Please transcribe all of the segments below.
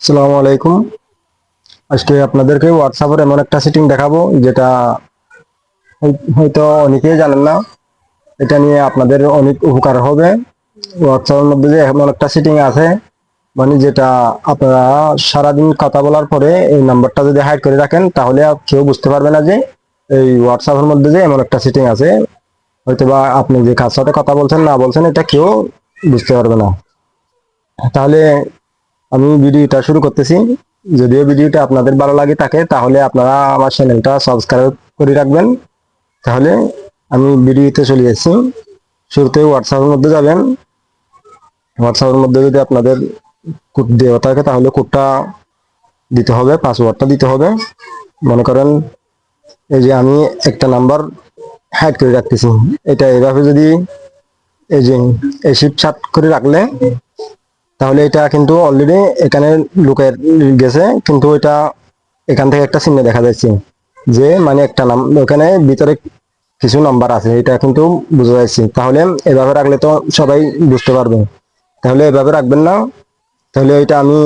আসসালামু আলাইকুম। আজকে আপনাদেরকে হোয়াটসঅ্যাপের এমন একটা সেটিং দেখাবো যেটা হয়তো অনেকেই জানেন না। এটা নিয়ে আপনাদের অনেক উপকার হবে। হোয়াটসঅ্যাপের মধ্যে যে এমন একটা সেটিং আছে, মানে যেটা আপনারা সারাদিন কথা বলার পরে এই নাম্বারটা যদি হাইড করে রাখেন তাহলে আর কেউ বুঝতে পারবে না যে এই হোয়াটসঅ্যাপের মধ্যে যে এমন একটা সেটিং আছে। হয়তোবা আপনি যে কার সাথে কথা বলছেন না বলছেন এটা কেউ বুঝতে পারবে না। তাহলে আমি ভিডিওটা শুরু করতেছি। যদিও ভিডিওটা আপনাদের ভালো লাগে থাকে তাহলে আপনারা আমার চ্যানেলটা সাবস্ক্রাইব করে রাখবেন। তাহলে আমি ভিডিওতে চলে যাচ্ছি। শুরুতে হোয়াটসঅ্যাপের মধ্যে যাবেন। হোয়াটসঅ্যাপের মধ্যে যদি আপনাদের কোড দেওয়া থাকে তাহলে কোডটা দিতে হবে, পাসওয়ার্ডটা দিতে হবে। মনে করেন এই যে আমি একটা নাম্বার হাইড করে রাখতেছি, এটা এভাবে যদি এই যে এই শিফট চার্ট করে রাখলে তাহলে এটা কিন্তু অলরেডি এখানে লুকায় গেছে, কিন্তু এটা এখান থেকে একটা চিহ্ন দেখা যাচ্ছে যে মানে একটা নাম ওখানে ভিতরে কিছু নাম্বার আছে, এটা কিন্তু বোঝা যাচ্ছে। তাহলে এভাবে রাখলে তো সবাই বুঝতে পারবে। তাহলে এভাবে রাখবেন না। তাহলে এটা আমি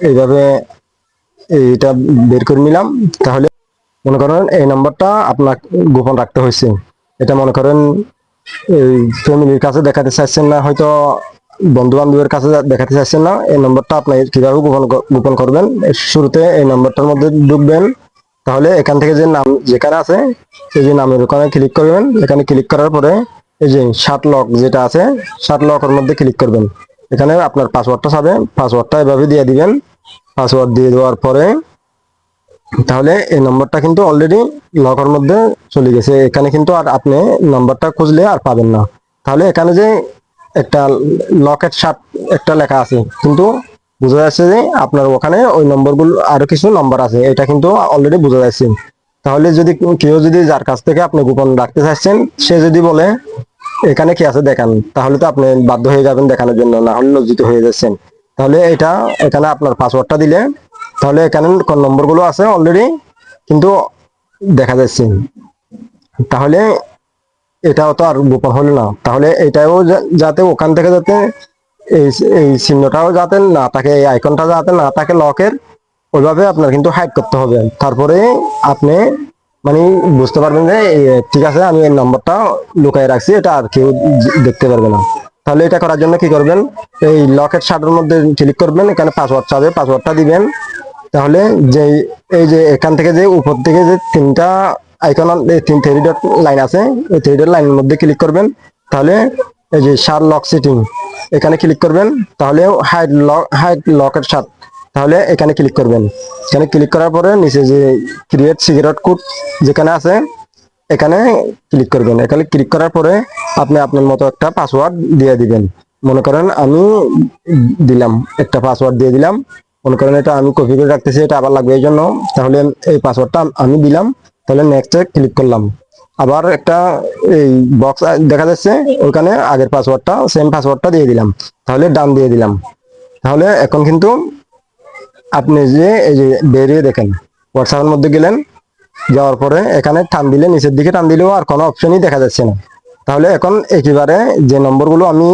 এইভাবে এইটা বের করে নিলাম। তাহলে মনে করেন এই নাম্বারটা আপনার গোপন রাখতে হয়েছে। এটা মনে করেন এই ফ্যামিলির কাছে দেখাতে চাইছেন না, হয়তো বন্ধু বান্ধবের কাছে দেখাতে চাইছেন না, এই নম্বরটা আপনি কিভাবে গোপন করবেন। শুরুতে এই নম্বরটার মধ্যে ঢুকবেন। তাহলে এখান থেকে যে নাম যেখানে আছে এই যে নামের ওখানে ক্লিক করবেন। এখানে ক্লিক করার পরে এই যে শার্ট লক যেটা আছে, শার্ট লকের মধ্যে ক্লিক করবেন। এখানে আপনার পাসওয়ার্ডটা চাবে, পাসওয়ার্ডটা এভাবে দিয়ে দিবেন। পাসওয়ার্ড দিয়ে দেওয়ার পরে তাহলে এই নম্বরটা কিন্তু অলরেডি লকের মধ্যে চলে গেছে। এখানে কিন্তু আর আপনি নাম্বারটা খুঁজলে আর পাবেন না। তাহলে এখানে যে একটা লকেট শার্ট একটা লেখা আছে, কিন্তু বোঝা যাচ্ছে যে আপনার ওখানে ওই নম্বরগুলো আরো কিছু নম্বর আছে, এটা কিন্তু অলরেডি বোঝা যাচ্ছে। তাহলে যদি কেউ যদি যার কাছ থেকে আপনি গোপন রাখতে চাচ্ছেন সে যদি বলে এখানে কি আছে দেখান, তাহলে তো আপনি বাধ্য হয়ে যাবেন দেখানোর জন্য, না হলে লজ্জিত হয়ে যাচ্ছেন। তাহলে এটা এখানে আপনার পাসওয়ার্ডটা দিলে তাহলে এখানে কোন নম্বরগুলো আছে অলরেডি কিন্তু দেখা যাচ্ছে। তাহলে এটাও তো আর গোপন হলো না। তাহলে এটাও যাতে ওখান থেকে যাতে এই এই চিহ্নটাও যাতে না থাকে, এই আইকনটা যাতে না থাকে লকের, ওইভাবে আপনার কিন্তু হাইড করতে হবে। তারপরে আপনি মানে বুঝতে পারবেন যে ঠিক আছে আমি এই নম্বরটা লুকাই রাখছি, এটা আর কেউ দেখতে পারবে না। তাহলে এটা করার জন্য কি করবেন, এই লকের শাটারের মধ্যে ক্লিক করবেন। এখানে পাসওয়ার্ড চাবে, পাসওয়ার্ডটা দিবেন। তাহলে যে এই যে এখান থেকে যে উপর থেকে যে তিনটা আইকন তিন থ্রি ডট লাইন আছে, ওই থ্রি ডট লাইনের মধ্যে ক্লিক করবেন। তাহলে এই যে শার্ট লক সেটিং এখানে ক্লিক করবেন। তাহলে হাইড লকের শার্ট, তাহলে এখানে ক্লিক করবেন। এখানে ক্লিক করার পরে নিচে যে ক্রিয়েট সিগারেট কোড যেখানে আছে এখানে ক্লিক করবেন। এখানে ক্লিক করার পরে আপনি আপনার মতো একটা পাসওয়ার্ড দিয়ে দিবেন। মনে করেন আমি দিলাম একটা পাসওয়ার্ড দিয়ে দিলাম। মনে করেন এটা আমি কপি করে রাখতেছি, এটা আবার লাগবে এই জন্য। তাহলে এই পাসওয়ার্ডটা আমি দিলাম। তাহলে নেক্সটে ক্লিক করলাম। আবার একটা এই বক্স দেখা যাচ্ছে, ওইখানে আগের পাসওয়ার্ডটা সেম পাসওয়ার্ডটা দিয়ে দিলাম। তাহলে ডান দিয়ে দিলাম। তাহলে এখন কিন্তু আপনি যে এই যে বেরিয়ে দেখেন, হোয়াটসঅ্যাপের মধ্যে গেলেন, যাওয়ার পরে এখানে টান দিলে নিচের দিকে টান দিলেও আর কোনো অপশনই দেখা যাচ্ছে না। তাহলে এখন একেবারে যে নম্বরগুলো আমি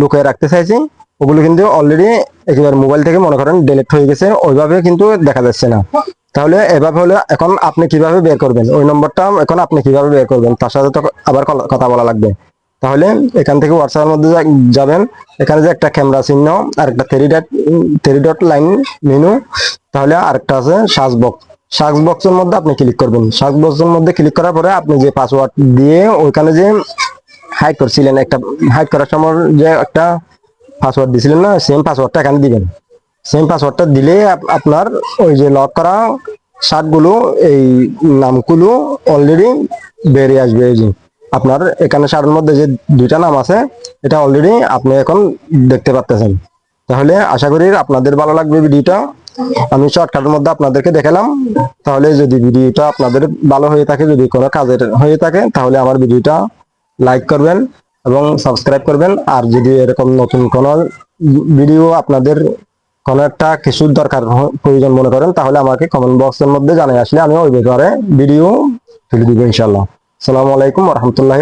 লুকিয়ে রাখতে চাইছি ওগুলো কিন্তু অলরেডি একেবারে মোবাইল থেকে মনে করেন ডিলিট হয়ে গেছে, ওইভাবে কিন্তু দেখা যাচ্ছে না। তাহলে এভাবে হলে এখন আপনি কিভাবে বের করবেন ওই নম্বরটা, এখন আপনি কিভাবে বের করবেন তার সাথে তো আবার কথা বলা লাগবে। তাহলে এখান থেকে হোয়াটসঅ্যাপের মধ্যে যাবেন। এখানে যে একটা ক্যামেরা চিহ্ন আর একটা থ্রি ডট লাইন মেনু, তাহলে আরেকটা আছে সার্চ বক্স। সার্চ বক্সের মধ্যে আপনি ক্লিক করবেন। সার্চ বক্সের মধ্যে ক্লিক করার পরে আপনি যে পাসওয়ার্ড দিয়ে ওইখানে যে হাইড করছিলেন, একটা হাইড করার সময় যে একটা পাসওয়ার্ড দিছিলেন না, সেম পাসওয়ার্ডটা এখানে দিবেন। সেম পাসওয়ার্ডটা দিলে আপনার ওই যে লক করা শার্টগুলো এই নামগুলো অলরেডি বেরিয়ে আসবে। এই যে আপনার এখানে শার্টের মধ্যে যে দুইটা নাম আছে এটা অলরেডি আপনি এখন দেখতে পাচ্ছেন। তাহলে আশা করি আপনাদের ভালো লাগবে ভিডিওটা। আমি শর্টকাটের মধ্যে আপনাদেরকে দেখালাম। তাহলে যদি ভিডিওটা আপনাদের ভালো হয়ে থাকে, যদি কোনো কাজের হয়ে থাকে, তাহলে আমার ভিডিওটা লাইক করবেন এবং সাবস্ক্রাইব করবেন। আর যদি এরকম নতুন কোনো ভিডিও আপনাদের কোনো একটা কিছুর দরকার প্রয়োজন মনে করেন তাহলে আমাকে কমেন্ট বক্সের মধ্যে জানিয়ে আসলে আমি ওই ব্যাপারে ভিডিও তুলে দিব ইনশাল্লাহ। আসসালামু আলাইকুম রহমতুল্লাহ।